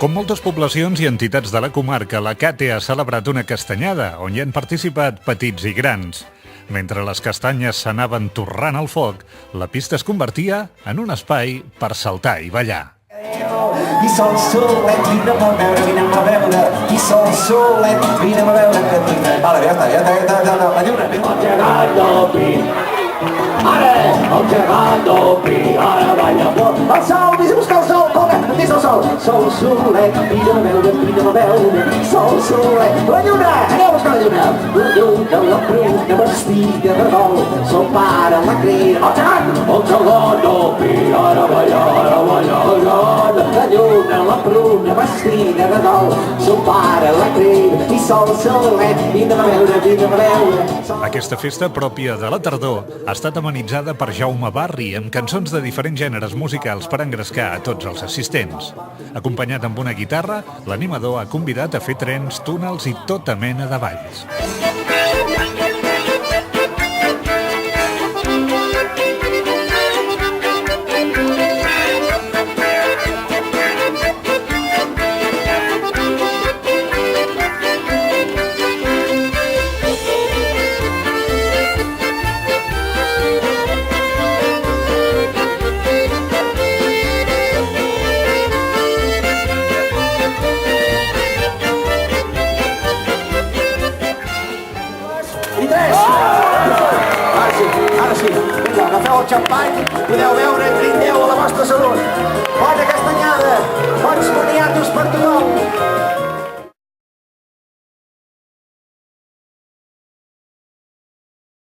Com moltes poblacions i entitats de la comarca, la CATE ha celebrat una castanyada on hi han participat petits i grans. Mentre les castanyes s'anaven torrant al foc, la pista es convertia en un espai per saltar i ballar. I sol solet, vine a veure, i sol solet, vine a veure que tinc... Vale, ja està, la lluna. El gegant del pi, ara, el gegant del pi, ara balla fort. El sol, vés a buscar el sol, corre, vés al sol. Sol solet, vine a veure, sol solet, la lluna, aneu a buscar la lluna. La lluna, la pruna, vestida de dol, son pare la crida. El gegant del pi, ara balla, la lluna, la pruna, vestida de dol, son pare la crida, i sol solet, vine a veure. Aquesta festa pròpia de la tardor ha estat amenitzada per Jaume Barri amb cançons de diferents gèneres musicals per engrescar a tots els assistents. Acompanyat amb una guitarra, l'animador ha convidat a fer trens, túnels i tota mena de balls. I tres! Ara sí, vinga, agafeu el xampany, podeu veure i brindeu a la vostra salut. Bona castanyada, bons moniatos per tothom.